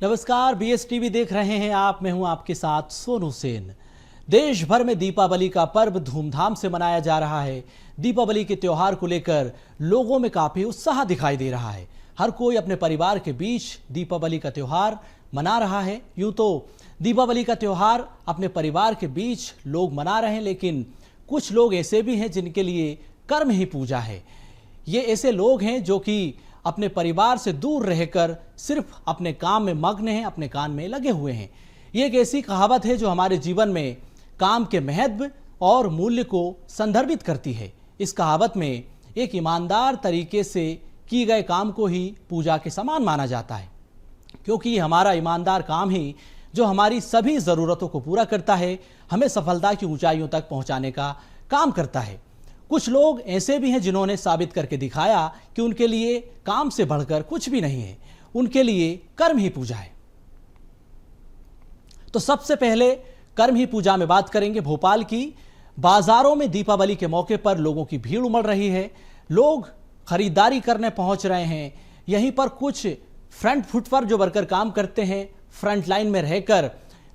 नमस्कार, बीएसटीवी देख रहे हैं आप। मैं हूं आपके साथ सोनू सेन। देश भर में दीपावली का पर्व धूमधाम से मनाया जा रहा है। दीपावली के त्योहार को लेकर लोगों में काफी उत्साह दिखाई दे रहा है। हर कोई अपने परिवार के बीच दीपावली का त्योहार मना रहा है। यूं तो दीपावली का त्योहार अपने परिवार के बीच लोग मना रहे हैं, लेकिन कुछ लोग ऐसे भी हैं जिनके लिए कर्म ही पूजा है। ये ऐसे लोग हैं जो कि अपने परिवार से दूर रहकर सिर्फ अपने काम में मग्न हैं, अपने काम में लगे हुए हैं। ये एक ऐसी कहावत है जो हमारे जीवन में काम के महत्व और मूल्य को संदर्भित करती है। इस कहावत में एक ईमानदार तरीके से किए गए काम को ही पूजा के समान माना जाता है, क्योंकि हमारा ईमानदार काम ही जो हमारी सभी ज़रूरतों को पूरा करता है, हमें सफलता की ऊंचाइयों तक पहुंचाने का काम करता है। कुछ लोग ऐसे भी हैं जिन्होंने साबित करके दिखाया कि उनके लिए काम से बढ़कर कुछ भी नहीं है, उनके लिए कर्म ही पूजा है। तो सबसे पहले कर्म ही पूजा में बात करेंगे भोपाल की। बाजारों में दीपावली के मौके पर लोगों की भीड़ उमड़ रही है। लोग खरीदारी करने पहुंच रहे हैं। यहीं पर कुछ फ्रंट फुट पर जो वर्कर काम करते हैं, फ्रंट लाइन में रहकर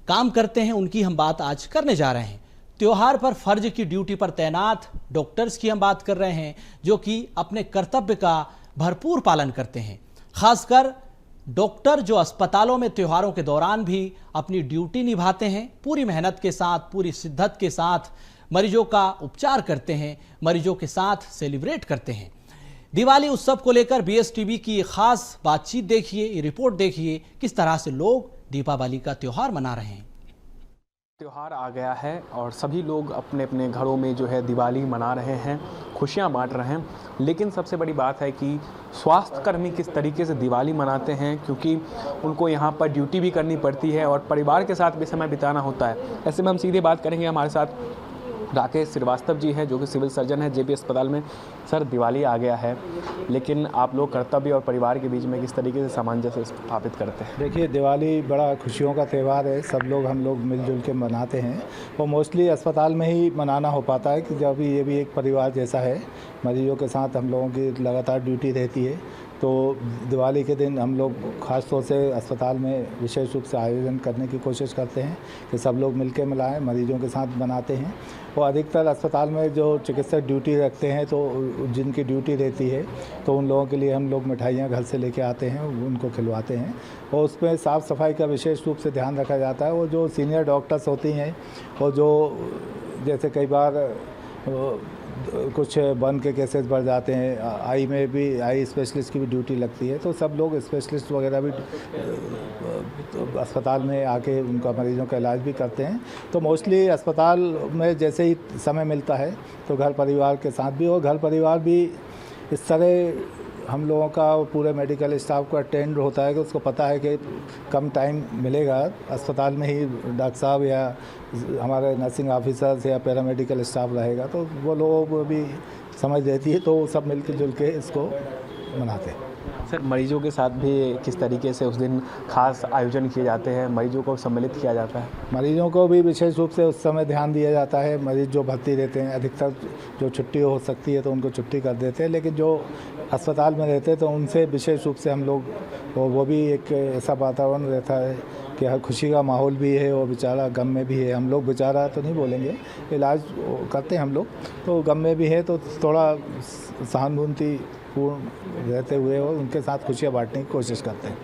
काम करते हैं, उनकी हम बात आज करने जा रहे हैं। त्योहार पर फर्ज की ड्यूटी पर तैनात डॉक्टर्स की हम बात कर रहे हैं, जो कि अपने कर्तव्य का भरपूर पालन करते हैं। खासकर डॉक्टर जो अस्पतालों में त्योहारों के दौरान भी अपनी ड्यूटी निभाते हैं, पूरी मेहनत के साथ, पूरी शिद्दत के साथ मरीजों का उपचार करते हैं, मरीजों के साथ सेलिब्रेट करते हैं। दिवाली उत्सव को लेकर बीएसटीवी की खास बातचीत देखिए, ये रिपोर्ट देखिए किस तरह से लोग दीपावली का त्योहार मना रहे हैं। त्योहार आ गया है और सभी लोग अपने अपने घरों में जो है दिवाली मना रहे हैं, खुशियां बांट रहे हैं। लेकिन सबसे बड़ी बात है कि स्वास्थ्यकर्मी किस तरीके से दिवाली मनाते हैं, क्योंकि उनको यहाँ पर ड्यूटी भी करनी पड़ती है और परिवार के साथ भी समय बिताना होता है। ऐसे में हम सीधे बात करेंगे, हमारे साथ राकेश श्रीवास्तव जी हैं जो कि सिविल सर्जन है जेपी अस्पताल में। सर, दिवाली आ गया है, लेकिन आप लोग कर्तव्य और परिवार के बीच में किस तरीके से सामंजस्य स्थापित करते हैं? देखिए, दिवाली बड़ा खुशियों का त्यौहार है। सब लोग हम लोग मिलजुल के मनाते हैं और मोस्टली अस्पताल में ही मनाना हो पाता है कि जब ये भी एक परिवार जैसा है। मरीजों के साथ हम लोगों की लगातार ड्यूटी रहती है, तो दिवाली के दिन हम लोग ख़ास तौर से अस्पताल में विशेष रूप से आयोजन करने की कोशिश करते हैं कि सब लोग मिलकर मिलाएं, मरीजों के साथ बनाते हैं। और अधिकतर अस्पताल में जो चिकित्सक ड्यूटी रखते हैं, तो जिनकी ड्यूटी रहती है, तो उन लोगों के लिए हम लोग मिठाइयाँ घर से लेके आते हैं, उनको खिलवाते हैं। और उसमें साफ़ सफाई का विशेष रूप से ध्यान रखा जाता है। और जो सीनियर डॉक्टर्स होती हैं और जो जैसे कई बार कुछ बर्न के केसेस बढ़ जाते हैं, आई में भी आई स्पेशलिस्ट की भी ड्यूटी लगती है, तो सब लोग स्पेशलिस्ट वगैरह भी अस्पताल में आके उनका मरीजों का इलाज भी करते हैं। तो मोस्टली अस्पताल में जैसे ही समय मिलता है तो घर परिवार के साथ भी, और घर परिवार भी इस तरह हम लोगों का पूरे मेडिकल स्टाफ को अटेंड होता है कि उसको पता है कि कम टाइम मिलेगा अस्पताल में ही डॉक्टर साहब या हमारे नर्सिंग ऑफिसर्स या पैरामेडिकल स्टाफ रहेगा, तो वो लोगों को भी समझ देती है, तो सब मिलकर जुल के इसको मनाते हैं। सर, मरीजों के साथ भी किस तरीके से उस दिन खास आयोजन किए जाते हैं, मरीजों को सम्मिलित किया जाता है? मरीजों को भी विशेष रूप से उस समय ध्यान दिया जाता है। मरीज जो भर्ती रहते हैं, अधिकतर जो छुट्टी हो सकती है तो उनको छुट्टी कर देते हैं, लेकिन जो अस्पताल में रहते हैं तो उनसे विशेष रूप से हम लोग, वो भी एक ऐसा वातावरण रहता है कि हर खुशी का माहौल भी है और बेचारा गम में भी है। हम लोग बेचारा तो नहीं बोलेंगे, इलाज करते हैं हम लोग, तो गम में भी है, तो थोड़ा सहानुभूति पूर्ण रहते हुए और उनके साथ खुशियाँ बांटने की कोशिश करते हैं।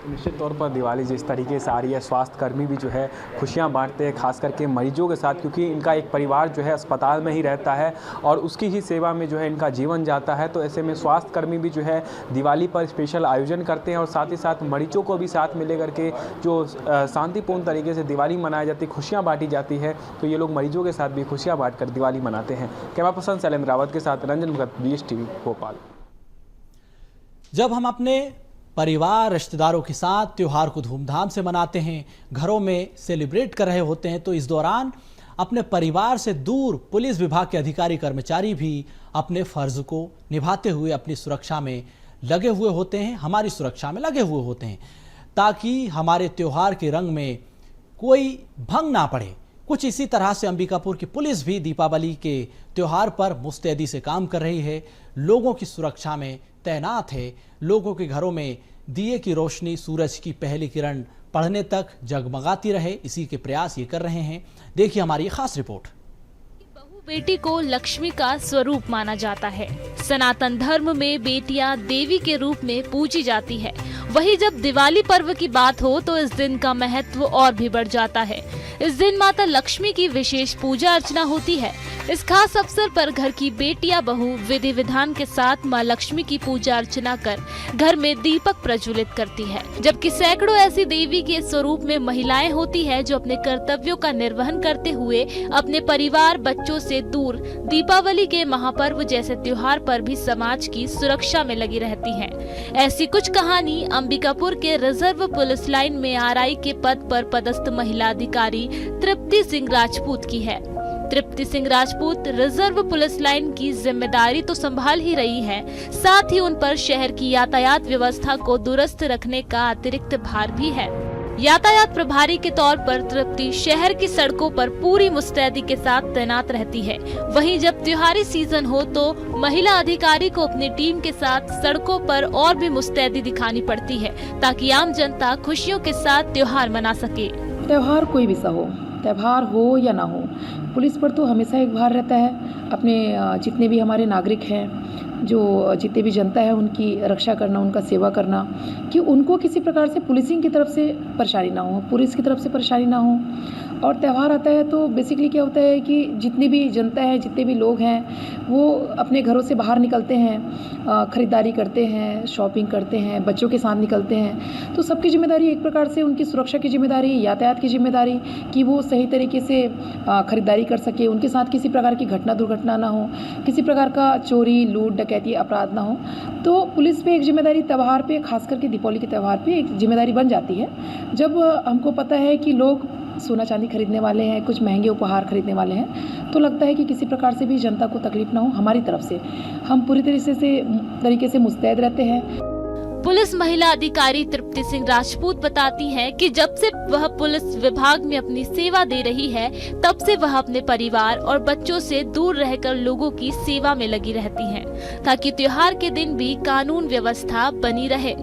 निश्चित तौर पर दिवाली जिस तरीके से आ रही है, स्वास्थ्यकर्मी भी जो है खुशियां बांटते हैं, खास करके मरीजों के साथ, क्योंकि इनका एक परिवार जो है अस्पताल में ही रहता है और उसकी ही सेवा में जो है इनका जीवन जाता है। तो ऐसे में स्वास्थ्यकर्मी भी जो है दिवाली पर स्पेशल आयोजन करते हैं और साथ ही साथ मरीजों को भी साथ में लेकर के जो शांतिपूर्ण तरीके से दिवाली मनाई जाती है, खुशियाँ बांटी जाती है, तो ये लोग मरीजों के साथ भी खुशियाँ बांट कर दिवाली मनाते हैं। कैमरा पर्सन सलीम रावत के साथ रंजन भगत, BSTV भोपाल। जब हम अपने परिवार रिश्तेदारों के साथ त्योहार को धूमधाम से मनाते हैं, घरों में सेलिब्रेट कर रहे होते हैं, तो इस दौरान अपने परिवार से दूर पुलिस विभाग के अधिकारी कर्मचारी भी अपने फर्ज को निभाते हुए अपनी सुरक्षा में लगे हुए होते हैं, हमारी सुरक्षा में लगे हुए होते हैं, ताकि हमारे त्योहार के रंग में कोई भंग ना पड़े। कुछ इसी तरह से अंबिकापुर की पुलिस भी दीपावली के त्योहार पर मुस्तैदी से काम कर रही है, लोगों की सुरक्षा में तैनात है, लोगों के घरों में दिए की रोशनी सूरज की पहली किरण पढ़ने तक जगमगाती रहे, इसी के प्रयास ये कर रहे हैं। देखिए हमारी खास रिपोर्ट। बेटी को लक्ष्मी का स्वरूप माना जाता है। सनातन धर्म में बेटियां देवी के रूप में पूजी जाती है। वहीं जब दिवाली पर्व की बात हो तो इस दिन का महत्व और भी बढ़ जाता है। इस दिन माता लक्ष्मी की विशेष पूजा अर्चना होती है। इस खास अवसर पर घर की बेटियां बहू विधि विधान के साथ मां लक्ष्मी की पूजा अर्चना कर घर में दीपक प्रज्वलित करती है, जबकि सैकड़ों ऐसी देवी के स्वरूप में महिलाएं होती है जो अपने कर्तव्यों का निर्वहन करते हुए अपने परिवार बच्चों से दूर दीपावली के महापर्व जैसे त्योहार पर भी समाज की सुरक्षा में लगी रहती हैं। ऐसी कुछ कहानी अंबिकापुर के रिजर्व पुलिस लाइन में आरआई के पद पर पदस्थ महिला अधिकारी तृप्ति सिंह राजपूत की है। Tripti Singh Rajput reserve police line की जिम्मेदारी तो संभाल ही रही है, साथ ही उन पर शहर की यातायात व्यवस्था को दुरुस्त रखने का अतिरिक्त भार भी है। यातायात प्रभारी के तौर पर तृप्ति शहर की सड़कों पर पूरी मुस्तैदी के साथ तैनात रहती है। वहीं जब त्योहारी सीजन हो तो महिला अधिकारी को अपनी टीम के साथ सड़कों पर और भी मुस्तैदी दिखानी पड़ती है, ताकि आम जनता खुशियों के साथ त्योहार मना सके। त्योहार कोई भी सा हो, त्यौहार हो या ना हो, पुलिस पर तो हमेशा एक भार रहता है। अपने जितने भी हमारे नागरिक हैं, जो जितने भी जनता है, उनकी रक्षा करना, उनका सेवा करना, कि उनको किसी प्रकार से पुलिसिंग की तरफ से परेशानी ना हो, पुलिस की तरफ से परेशानी ना हो। और त्यौहार आता है तो बेसिकली क्या होता है कि जितनी भी जनता है, जितने भी लोग हैं, वो अपने घरों से बाहर निकलते हैं, ख़रीदारी करते हैं, शॉपिंग करते हैं, बच्चों के साथ निकलते हैं। तो सबकी जिम्मेदारी एक प्रकार से, उनकी सुरक्षा की जिम्मेदारी, यातायात की जिम्मेदारी, कि वो सही तरीके से ख़रीदारी कर सके, उनके साथ किसी प्रकार की घटना दुर्घटना ना हो, किसी प्रकार का चोरी, लूट, डकैती, अपराध ना हो। तो पुलिस पे एक जिम्मेदारी त्यौहार पे, खास करके दीपावली के त्यौहार पे एक जिम्मेदारी बन जाती है। जब हमको पता है कि लोग सोना चांदी खरीदने वाले हैं, कुछ महंगे उपहार खरीदने वाले हैं, तो लगता है कि किसी प्रकार से भी जनता को तकलीफ ना हो, हमारी तरफ से हम पूरी तरीके से मुस्तैद रहते हैं। पुलिस महिला अधिकारी तृप्ति सिंह राजपूत बताती हैं कि जब से वह पुलिस विभाग में अपनी सेवा दे रही है, तब से वह अपने परिवार और बच्चों से दूर रहकर लोगों की सेवा में लगी रहती हैं, ताकि त्योहार के दिन भी कानून व्यवस्था बनी रहे।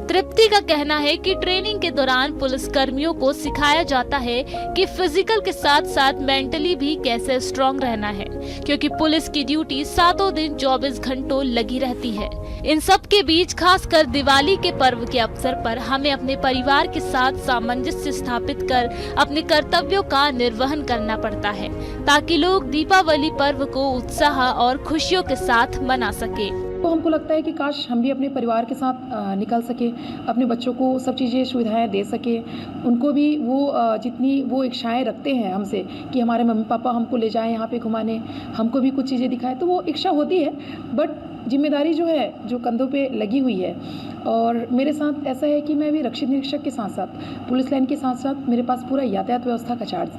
तृप्ति का कहना है कि ट्रेनिंग के दौरान पुलिस कर्मियों को सिखाया जाता है कि फिजिकल के साथ साथ मेंटली भी कैसे स्ट्रांग रहना है, क्योंकि पुलिस की ड्यूटी 7 दिन 24 घंटों लगी रहती है। इन सब के बीच खासकर दिवाली के पर्व के अवसर पर हमें अपने परिवार के साथ सामंजस्य स्थापित कर अपने कर्तव्यों का निर्वहन करना पड़ता है, ताकि लोग दीपावली पर्व को उत्साह और खुशियों के साथ मना सके। तो हमको लगता है कि काश हम भी अपने परिवार के साथ निकल सके, अपने बच्चों को सब चीज़ें सुविधाएं दे सके, उनको भी वो जितनी वो इच्छाएं रखते हैं हमसे कि हमारे मम्मी पापा हमको ले जाएं यहाँ पे घुमाने, हमको भी कुछ चीज़ें दिखाएं, तो वो इच्छा होती है। बट जिम्मेदारी जो है, जो कंधों पे लगी हुई है, और मेरे साथ ऐसा है कि मैं भी रक्षित निरीक्षक के साथ साथ, पुलिस लाइन के साथ साथ मेरे पास पूरा यातायात व्यवस्था का चार्ज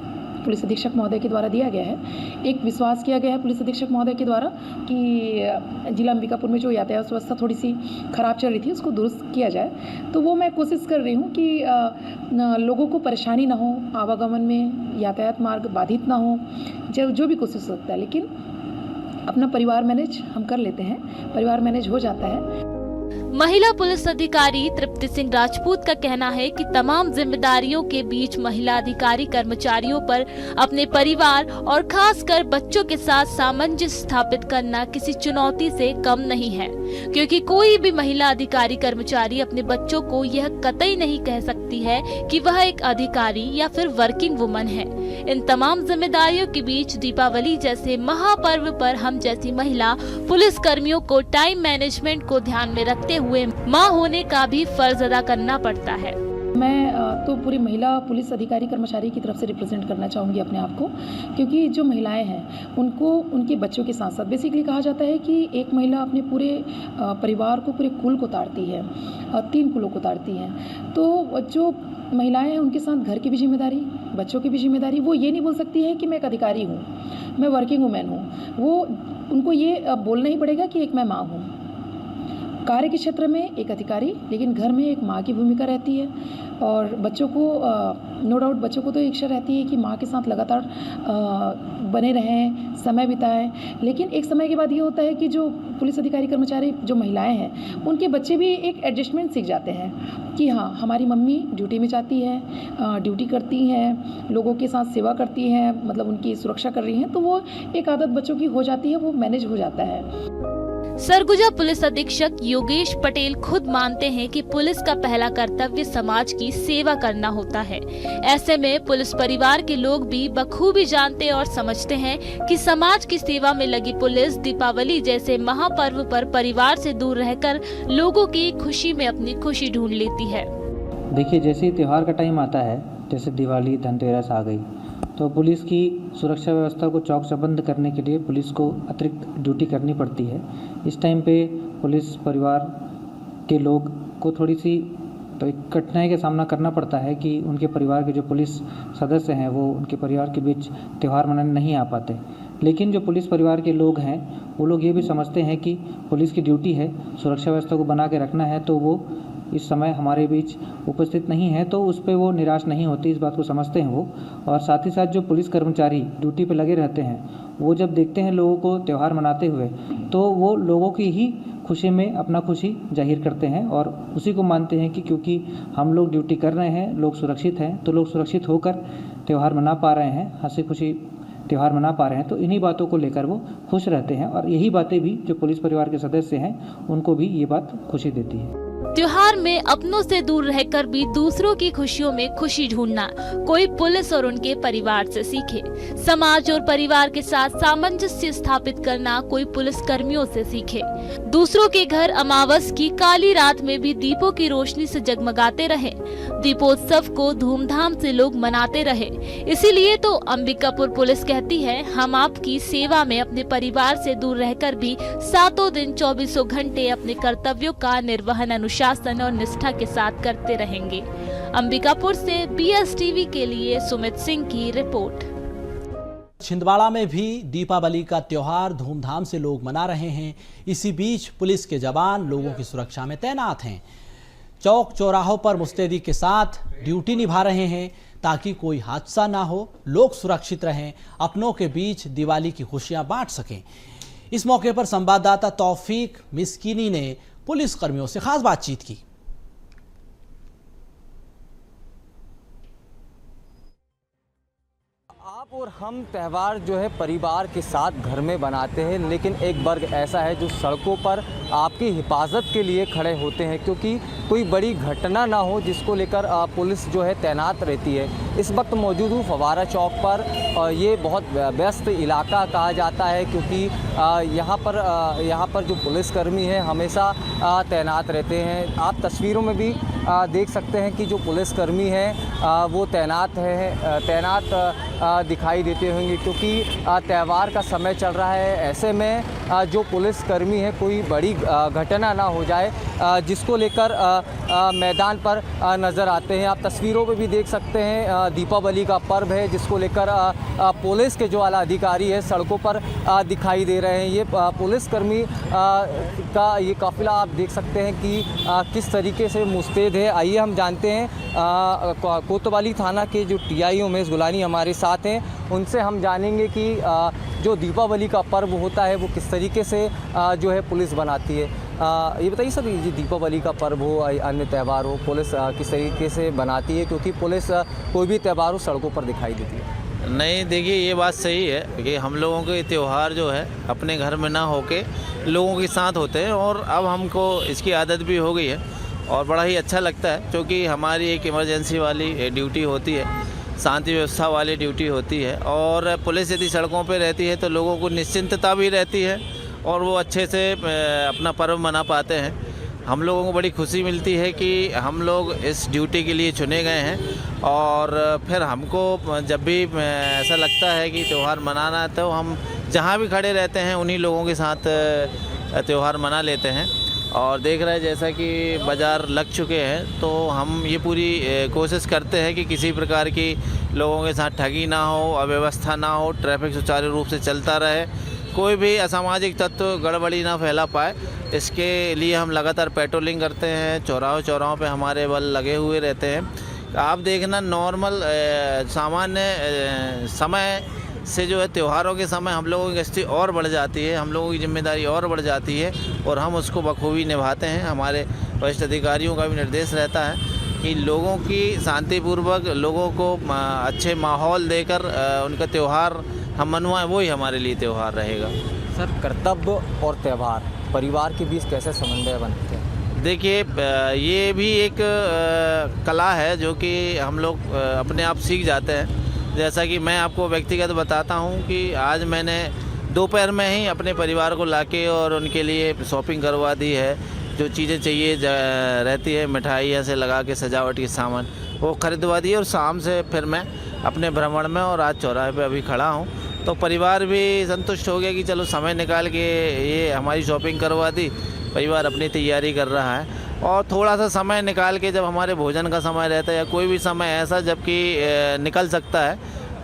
पुलिस अधीक्षक महोदय के द्वारा दिया गया है। एक विश्वास किया गया है पुलिस अधीक्षक महोदय के द्वारा कि जिला अंबिकापुर में जो यातायात व्यवस्था थोड़ी सी खराब चल रही थी, उसको दुरुस्त किया जाए। तो वो मैं कोशिश कर रही हूँ कि लोगों को परेशानी ना हो, आवागमन में यातायात मार्ग बाधित ना हो, जो भी कोशिश हो सकता है। लेकिन अपना परिवार मैनेज हम कर लेते हैं, परिवार मैनेज हो जाता है। महिला पुलिस अधिकारी तृप्ति सिंह राजपूत का कहना है कि तमाम जिम्मेदारियों के बीच महिला अधिकारी कर्मचारियों पर अपने परिवार और खासकर बच्चों के साथ सामंजस्य स्थापित करना किसी चुनौती से कम नहीं है, क्योंकि कोई भी महिला अधिकारी कर्मचारी अपने बच्चों को यह कतई नहीं कह सकती है कि वह एक अधिकारी या फिर वर्किंग वुमन है। इन तमाम जिम्मेदारियों के बीच दीपावली जैसे महापर्व पर हम जैसी महिला पुलिस कर्मियों को टाइम मैनेजमेंट को ध्यान में रखते हुए मां होने का भी फर्ज अदा करना पड़ता है। मैं तो पूरी महिला पुलिस अधिकारी कर्मचारी की तरफ से रिप्रेजेंट करना चाहूँगी अपने आप को, क्योंकि जो महिलाएं हैं उनको उनके बच्चों के साथ साथ बेसिकली कहा जाता है कि एक महिला अपने पूरे परिवार को, पूरे कुल को तारती है, 3 कुलों को तारती है। तो जो महिलाएं हैं उनके साथ घर की भी जिम्मेदारी, बच्चों की भी जिम्मेदारी, वो ये नहीं बोल सकती है कि मैं एक अधिकारी हूँ, मैं वर्किंग वुमेन हूँ। वो उनको ये बोलना ही पड़ेगा कि एक मैं माँ हूँ। कार्य के क्षेत्र में एक अधिकारी, लेकिन घर में एक माँ की भूमिका रहती है। और बच्चों को नो डाउट बच्चों को तो इच्छा रहती है कि माँ के साथ लगातार बने रहें, समय बिताएं। लेकिन एक समय के बाद ये होता है कि जो पुलिस अधिकारी कर्मचारी जो महिलाएं हैं उनके बच्चे भी एक एडजस्टमेंट सीख जाते हैं कि हाँ हमारी मम्मी ड्यूटी में जाती है, ड्यूटी करती हैं, लोगों के साथ सेवा करती हैं, मतलब उनकी सुरक्षा कर रही हैं, तो वो एक आदत बच्चों की हो जाती है, वो मैनेज हो जाता है। सरगुजा पुलिस अधीक्षक योगेश पटेल खुद मानते हैं कि पुलिस का पहला कर्तव्य समाज की सेवा करना होता है। ऐसे में पुलिस परिवार के लोग भी बखूबी जानते और समझते हैं कि समाज की सेवा में लगी पुलिस दीपावली जैसे महापर्व पर परिवार से दूर रहकर लोगों की खुशी में अपनी खुशी ढूंढ लेती है। देखिए, जैसे ही त्यौहार का टाइम आता है, जैसे दिवाली, धनतेरस आ गई, तो पुलिस की सुरक्षा व्यवस्था को चौक चौबंद करने के लिए पुलिस को अतिरिक्त ड्यूटी करनी पड़ती है। इस टाइम पे पुलिस परिवार के लोग को थोड़ी सी तो एक कठिनाई का सामना करना पड़ता है कि उनके परिवार के जो पुलिस सदस्य हैं वो उनके परिवार के बीच त्यौहार मनाने नहीं आ पाते। लेकिन जो पुलिस परिवार के लोग हैं वो लोग ये भी समझते हैं कि पुलिस की ड्यूटी है सुरक्षा व्यवस्था को बना के रखना है, तो वो इस समय हमारे बीच उपस्थित नहीं है, तो उस पर वो निराश नहीं होती, इस बात को समझते हैं वो। और साथ ही साथ जो पुलिस कर्मचारी ड्यूटी पे लगे रहते हैं वो जब देखते हैं लोगों को त्यौहार मनाते हुए, तो वो लोगों की ही खुशी में अपना खुशी जाहिर करते हैं और उसी को मानते हैं कि क्योंकि हम लोग ड्यूटी कर रहे हैं, लोग सुरक्षित हैं, तो लोग सुरक्षित होकर त्यौहार मना पा रहे हैं, हंसी खुशी त्यौहार मना पा रहे हैं, तो इन्हीं बातों को लेकर वो खुश रहते हैं। और यही बातें भी जो पुलिस परिवार के सदस्य हैं उनको भी ये बात खुशी देती है। त्योहार में अपनों से दूर रहकर भी दूसरों की खुशियों में खुशी ढूंढना कोई पुलिस और उनके परिवार से सीखे। समाज और परिवार के साथ सामंजस्य स्थापित करना कोई पुलिस कर्मियों से सीखे। दूसरों के घर अमावस की काली रात में भी दीपों की रोशनी से जगमगाते रहे। दीपोत्सव को धूमधाम से लोग मनाते रहे। इसीलिए तो अंबिकापुर पुलिस कहती है, हम आपकी सेवा में अपने परिवार से दूर रहकर भी सातों दिन 24 घंटे अपने कर्तव्यों का निर्वहन अनुशासन और निष्ठा के साथ करते रहेंगे। अंबिकापुर से BSTV के लिए सुमित सिंह की रिपोर्ट। छिंदवाड़ा में भी दीपावली का त्योहार धूमधाम से लोग मना रहे हैं। इसी बीच पुलिस के जवान लोगों की सुरक्षा में तैनात हैं। चौक चौराहों पर मुस्तैदी के साथ ड्यूटी निभा रहे हैं ताकि कोई हादसा ना हो, लोग सुरक्षित रहें, अपनों के बीच दिवाली की खुशियां बांट सकें। इस मौके पर संवाददाता तौफीक मिस्कीनी ने पुलिस कर्मियों से खास बातचीत की। आप और हम त्यौहार जो है परिवार के साथ घर में बनाते हैं, लेकिन एक वर्ग ऐसा है जो सड़कों पर आपकी हिफाजत के लिए खड़े होते हैं, क्योंकि कोई बड़ी घटना ना हो जिसको लेकर पुलिस जो है तैनात रहती है। इस वक्त मौजूद हूँ फवारा चौक पर। ये बहुत व्यस्त इलाका कहा जाता है क्योंकि यहाँ पर जो पुलिसकर्मी हैं हमेशा तैनात रहते हैं। आप तस्वीरों में भी देख सकते हैं कि जो पुलिसकर्मी हैं वो तैनात दिखाई देते होंगे, क्योंकि त्यौहार का समय चल रहा है। ऐसे में जो पुलिसकर्मी है कोई बड़ी घटना ना हो जाए जिसको लेकर मैदान पर नज़र आते हैं। आप तस्वीरों में भी देख सकते हैं दीपावली का पर्व है जिसको लेकर पुलिस के जो आला अधिकारी है सड़कों पर दिखाई दे रहे हैं। ये पुलिसकर्मी का ये काफ़िला आप देख सकते हैं कि किस तरीके से मुस्तैद है। आइए हम जानते हैं कोतवाली थाना के जो TI उमेश गुलानी हमारे साथ हैं, उनसे हम जानेंगे कि जो दीपावली का पर्व होता है वो किस तरीके से जो है पुलिस बनाती है। ये बताइए सर, ये दीपावली का पर्व हो अन्य त्यौहार हो, पुलिस किस तरीके से बनाती है, क्योंकि पुलिस कोई भी त्यौहार हो सड़कों पर दिखाई देती है। नहीं, देखिए ये बात सही है कि हम लोगों के त्यौहार जो है अपने घर में ना होके लोगों के साथ होते हैं, और अब हमको इसकी आदत भी हो गई है और बड़ा ही अच्छा लगता है, क्योंकि हमारी एक इमरजेंसी वाली ड्यूटी होती है, शांति व्यवस्था वाली ड्यूटी होती है, और पुलिस यदि सड़कों पे रहती है तो लोगों को निश्चिंतता भी रहती है और वो अच्छे से अपना पर्व मना पाते हैं। हम लोगों को बड़ी खुशी मिलती है कि हम लोग इस ड्यूटी के लिए चुने गए हैं, और फिर हमको जब भी ऐसा लगता है कि त्यौहार मनाना है तो हम जहाँ भी खड़े रहते हैं उन्हीं लोगों के साथ त्यौहार मना लेते हैं। और देख रहे हैं जैसा कि बाज़ार लग चुके हैं, तो हम ये पूरी कोशिश करते हैं कि किसी प्रकार की लोगों के साथ ठगी ना हो, अव्यवस्था ना हो, ट्रैफिक सुचारू रूप से चलता रहे, कोई भी असामाजिक तत्व गड़बड़ी ना फैला पाए। इसके लिए हम लगातार पेट्रोलिंग करते हैं, चौराहों पे हमारे बल लगे हुए रहते हैं। आप देखना नॉर्मल सामान्य समय से जो है त्योहारों के समय हम लोगों की गश्ती और बढ़ जाती है, हम लोगों की जिम्मेदारी और बढ़ जाती है और हम उसको बखूबी निभाते हैं। हमारे वरिष्ठ अधिकारियों का भी निर्देश रहता है कि लोगों की शांतिपूर्वक, लोगों को अच्छे माहौल देकर उनका त्यौहार हम मनवाएं, वही हमारे लिए त्यौहार रहेगा। सर, कर्तव्य और त्यौहार परिवार के बीच कैसे समन्वय बनते हैं? देखिए, ये भी एक कला है जो कि हम लोग अपने आप सीख जाते हैं। जैसा कि मैं आपको व्यक्तिगत बताता हूँ कि आज मैंने दोपहर में ही अपने परिवार को लाके और उनके लिए शॉपिंग करवा दी है। जो चीज़ें चाहिए रहती है, मिठाइयाँ से लगा के सजावट के सामान, वो खरीदवा दिए और शाम से फिर मैं अपने भ्रमण में और आज चौराहे पे अभी खड़ा हूँ। तो परिवार भी संतुष्ट हो गया कि चलो समय निकाल के ये हमारी शॉपिंग करवा दी, परिवार अपनी तैयारी कर रहा है। और थोड़ा सा समय निकाल के जब हमारे भोजन का समय रहता है या कोई भी समय ऐसा जबकि निकल सकता है,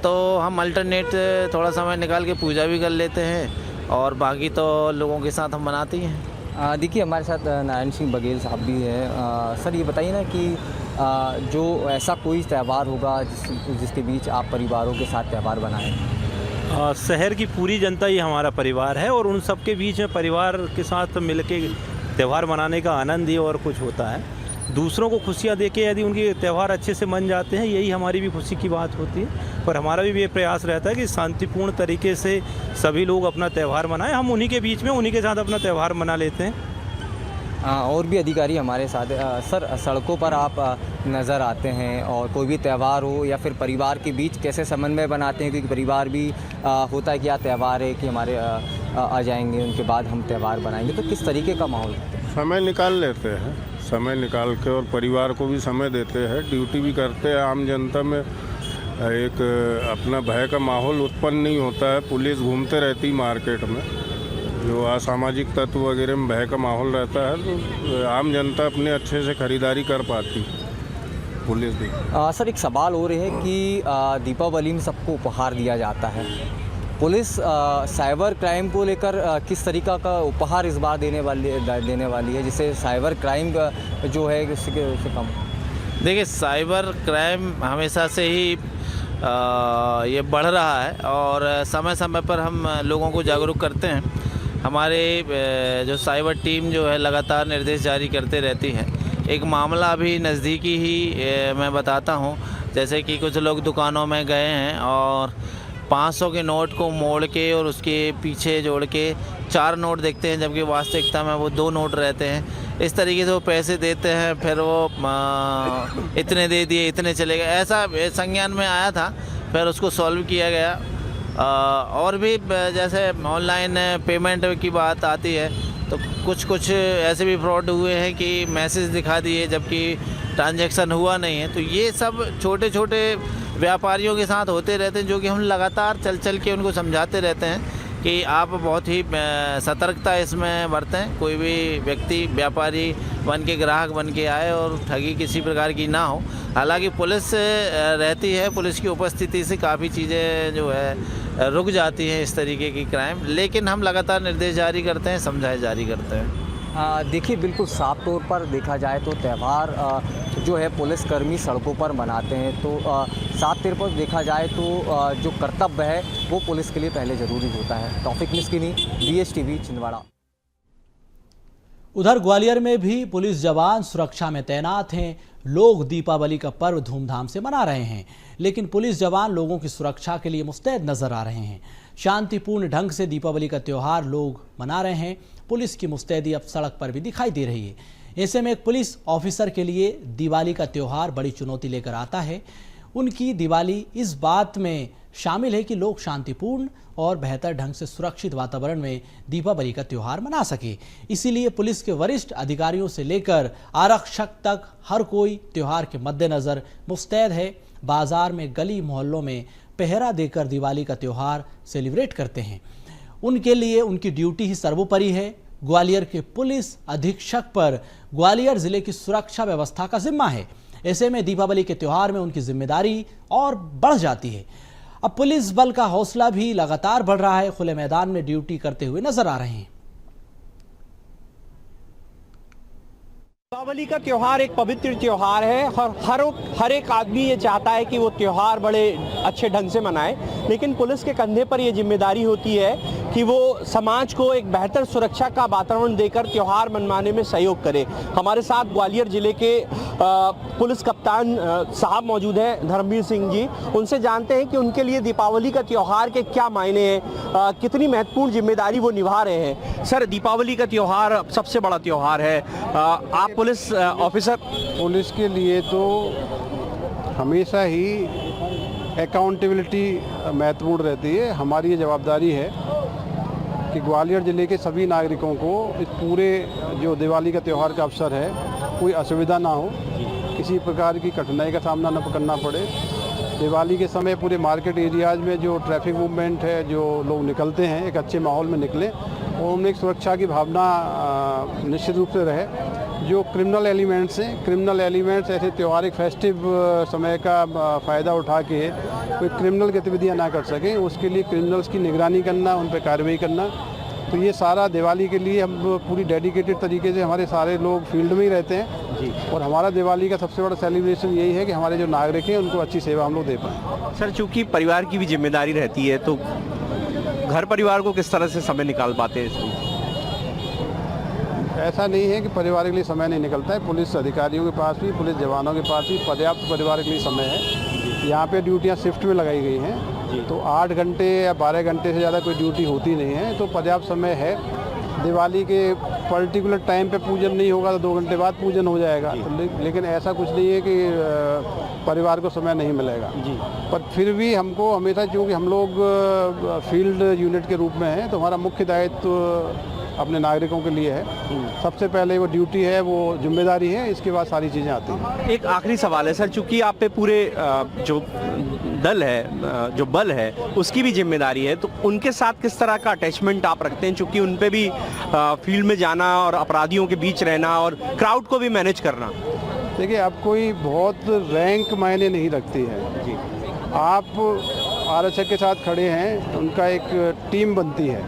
तो हम अल्टरनेट थोड़ा समय निकाल के पूजा भी कर लेते हैं और बाकी तो लोगों के साथ हम मनाते ही हैं। देखिए, हमारे साथ नारायण सिंह बघेल साहब भी हैं। सर, ये बताइए ना कि जो ऐसा कोई त्यौहार होगा जिसके बीच आप परिवारों के साथ त्यौहार बनाएं? शहर की पूरी जनता ही हमारा परिवार है और उन सब के बीच में परिवार के साथ मिलके त्यौहार मनाने का आनंद ही और कुछ होता है। दूसरों को खुशियाँ देके यदि उनके त्यौहार अच्छे से मन जाते हैं, यही हमारी भी खुशी की बात होती है। पर हमारा भी ये प्रयास रहता है कि शांतिपूर्ण तरीके से सभी लोग अपना त्यौहार मनाएं। हम उन्हीं के बीच में उन्हीं के साथ अपना त्यौहार मना लेते हैं। और भी अधिकारी हमारे साथ सर, सड़कों पर आप नज़र आते हैं और कोई भी त्यौहार हो या फिर परिवार के बीच कैसे समन्वय बनाते हैं? क्योंकि परिवार भी होता है कि यार त्यौहार है कि हमारे आ जाएंगे, उनके बाद हम त्यौहार बनाएंगे, तो किस तरीके का माहौल है? समय निकाल लेते हैं, समय निकाल के और परिवार को भी समय देते हैं, ड्यूटी भी करते हैं। आम जनता में एक अपना भय का माहौल उत्पन्न नहीं होता है। पुलिस घूमते रहती मार्केट में, जो असामाजिक तत्व वगैरह में भय का माहौल रहता है, तो आम जनता अपने अच्छे से खरीदारी कर पाती पुलिस भी। सर, एक सवाल हो रहा है कि दीपावली में सबको उपहार दिया जाता है। पुलिस साइबर क्राइम को लेकर किस तरीका का उपहार इस बार देने वाली है, जिससे साइबर क्राइम जो है उससे कम? देखिए, साइबर क्राइम हमेशा से ही ये बढ़ रहा है और समय समय पर हम लोगों को जागरूक करते हैं। हमारे जो साइबर टीम जो है लगातार निर्देश जारी करते रहती है। एक मामला अभी नज़दीकी ही मैं बताता हूँ। जैसे कि कुछ लोग दुकानों में गए हैं और 500 के नोट को मोड़ के और उसके पीछे जोड़ के 4 नोट देखते हैं, जबकि वास्तविकता में वो 2 नोट रहते हैं। इस तरीके से वो पैसे देते हैं, फिर वो इतने दे दिए, इतने चले गए, ऐसा संज्ञान में आया था। फिर उसको सॉल्व किया गया। और भी जैसे ऑनलाइन पेमेंट की बात आती है तो कुछ ऐसे भी फ्रॉड हुए हैं कि मैसेज दिखा दिए जबकि ट्रांजैक्शन हुआ नहीं है। तो ये सब छोटे छोटे व्यापारियों के साथ होते रहते हैं, जो कि हम लगातार चल के उनको समझाते रहते हैं कि आप बहुत ही सतर्कता इसमें बरतें। कोई भी व्यक्ति व्यापारी बन के, ग्राहक बन के आए और ठगी किसी प्रकार की ना हो। हालांकि पुलिस रहती है, पुलिस की उपस्थिति से काफ़ी चीज़ें जो है रुक जाती हैं इस तरीके की क्राइम, लेकिन हम लगातार निर्देश जारी करते हैं, समझाए जारी करते हैं। देखिए, बिल्कुल साफ तौर पर देखा जाए तो त्यौहार जो है पुलिसकर्मी सड़कों पर मनाते हैं, तो साफ तौर पर देखा जाए तो जो कर्तव्य है वो पुलिस के लिए पहले ज़रूरी होता है। तौफीक मिस्किनी, DSTV, छिंदवाड़ा। उधर ग्वालियर में भी पुलिस जवान सुरक्षा में तैनात हैं। लोग दीपावली का पर्व धूमधाम से मना रहे हैं, लेकिन पुलिस जवान लोगों की सुरक्षा के लिए मुस्तैद नजर आ रहे हैं। शांतिपूर्ण ढंग से दीपावली का त्यौहार लोग मना रहे हैं। पुलिस की मुस्तैदी अब सड़क पर भी दिखाई दे रही है। ऐसे में एक पुलिस ऑफिसर के लिए दिवाली का त्यौहार बड़ी चुनौती लेकर आता है। उनकी दिवाली इस बात में शामिल है कि लोग शांतिपूर्ण और बेहतर ढंग से सुरक्षित वातावरण में दीपावली का त्यौहार मना सके। इसीलिए पुलिस के वरिष्ठ अधिकारियों से लेकर आरक्षक तक हर कोई त्यौहार के मद्देनजर मुस्तैद है। बाजार में, गली मोहल्लों में पहरा देकर दिवाली का त्यौहार सेलिब्रेट करते हैं। उनके लिए उनकी ड्यूटी ही सर्वोपरि है। ग्वालियर के पुलिस अधीक्षक पर ग्वालियर जिले की सुरक्षा व्यवस्था का जिम्मा है। ऐसे में दीपावली के त्यौहार में उनकी जिम्मेदारी और बढ़ जाती है। अब पुलिस बल का हौसला भी लगातार बढ़ रहा है। खुले मैदान में ड्यूटी करते हुए नजर आ रहे हैं। दीपावली का त्यौहार एक पवित्र त्यौहार है और हर एक आदमी ये चाहता है कि वो त्यौहार बड़े अच्छे ढंग से मनाए, लेकिन पुलिस के कंधे पर ये जिम्मेदारी होती है कि वो समाज को एक बेहतर सुरक्षा का वातावरण देकर त्यौहार मनवाने में सहयोग करे। हमारे साथ ग्वालियर जिले के पुलिस कप्तान साहब मौजूद हैं, धर्मवीर सिंह जी। उनसे जानते हैं कि उनके लिए दीपावली का त्यौहार के क्या मायने हैं, कितनी महत्वपूर्ण जिम्मेदारी वो निभा रहे हैं। सर, दीपावली का त्यौहार सबसे बड़ा त्यौहार है, आप पुलिस ऑफिसर। पुलिस के लिए तो हमेशा ही अकाउंटेबिलिटी महत्वपूर्ण रहती है। हमारी ये जवाबदारी है कि ग्वालियर ज़िले के सभी नागरिकों को इस पूरे जो दिवाली का त्यौहार का अवसर है कोई असुविधा ना हो, किसी प्रकार की कठिनाई का सामना न करना पड़े। दिवाली के समय पूरे मार्केट एरियाज़ में जो ट्रैफिक मूवमेंट है, जो लोग निकलते हैं, एक अच्छे माहौल में निकलें और उनमें एक सुरक्षा की भावना निश्चित रूप से रहे। जो क्रिमिनल एलिमेंट्स हैं, क्रिमिनल एलिमेंट्स ऐसे त्यौहारिक फेस्टिव समय का फ़ायदा उठा के कोई क्रिमिनल गतिविधियां ना कर सकें, उसके लिए क्रिमिनल्स की निगरानी करना, उन पर कार्रवाई करना। तो ये सारा दिवाली के लिए हम पूरी डेडिकेटेड तरीके से हमारे सारे लोग फील्ड में ही रहते हैं जी। और हमारा दिवाली का सबसे बड़ा सेलिब्रेशन यही है कि हमारे जो नागरिक हैं उनको अच्छी सेवा हम लोग दे पाएँ। सर, चूँकि परिवार की भी जिम्मेदारी रहती है तो घर परिवार को किस तरह से समय निकाल पाते हैं इसमें? ऐसा नहीं है कि परिवार के लिए समय नहीं निकलता है। पुलिस अधिकारियों के पास भी, पुलिस जवानों के पास भी पर्याप्त परिवार के लिए समय है। यहाँ पे ड्यूटियाँ शिफ्ट में लगाई गई हैं, तो 8 घंटे या 12 घंटे से ज़्यादा कोई ड्यूटी होती नहीं है, तो पर्याप्त समय है। दिवाली के पर्टिकुलर टाइम पे पूजन नहीं होगा तो 2 घंटे बाद पूजन हो जाएगा, लेकिन ऐसा कुछ नहीं है कि परिवार को समय नहीं मिलेगा जी। पर फिर भी हमको हमेशा, क्योंकि हम लोग फील्ड यूनिट के रूप में हैं, तो हमारा मुख्य दायित्व अपने नागरिकों के लिए है। सबसे पहले वो ड्यूटी है, वो जिम्मेदारी है, इसके बाद सारी चीज़ें आती हैं। एक आखिरी सवाल है सर, चूँकि आप पे पूरे जो दल है, जो बल है, उसकी भी जिम्मेदारी है, तो उनके साथ किस तरह का अटैचमेंट आप रखते हैं, चूँकि उन पे भी फील्ड में जाना और अपराधियों के बीच रहना और क्राउड को भी मैनेज करना? देखिए, अब कोई बहुत रैंक मायने नहीं रखती है जी। आप आरक्षक के साथ खड़े हैं, उनका एक टीम बनती है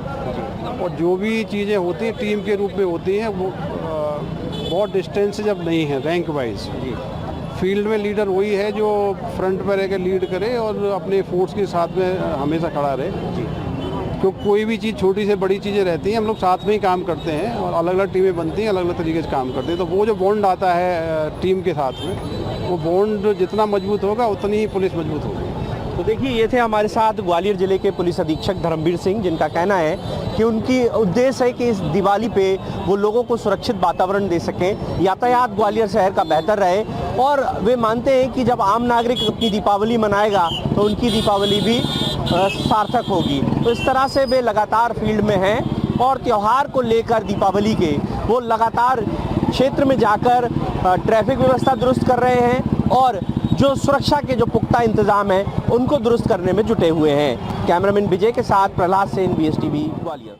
और जो भी चीज़ें होती हैं टीम के रूप में होती हैं। वो बहुत डिस्टेंस जब नहीं है रैंक वाइज, फील्ड में लीडर वही है जो फ्रंट पर रह कर लीड करे और अपने फोर्स के साथ में हमेशा खड़ा रहे। क्योंकि कोई भी चीज़, छोटी से बड़ी चीज़ें रहती हैं, हम लोग साथ में ही काम करते हैं और अलग अलग टीमें बनती हैं, अलग अलग तरीके से काम करते हैं। तो वो जो बॉन्ड आता है टीम के साथ में, वो बॉन्ड जितना मजबूत होगा उतनी ही पुलिस मजबूत होगी। तो देखिए, ये थे हमारे साथ ग्वालियर जिले के पुलिस अधीक्षक धर्मवीर सिंह, जिनका कहना है कि उनकी उद्देश्य है कि इस दिवाली पे वो लोगों को सुरक्षित वातावरण दे सकें, यातायात ग्वालियर शहर का बेहतर रहे, और वे मानते हैं कि जब आम नागरिक अपनी दीपावली मनाएगा तो उनकी दीपावली भी सार्थक होगी। तो इस तरह से वे लगातार फील्ड में हैं और त्यौहार को लेकर दीपावली के वो लगातार क्षेत्र में जाकर ट्रैफिक व्यवस्था दुरुस्त कर रहे हैं और जो सुरक्षा के जो पुख्ता इंतजाम हैं उनको दुरुस्त करने में जुटे हुए हैं। कैमरामैन विजय के साथ प्रहलाद सेन, BSTV ग्वालियर।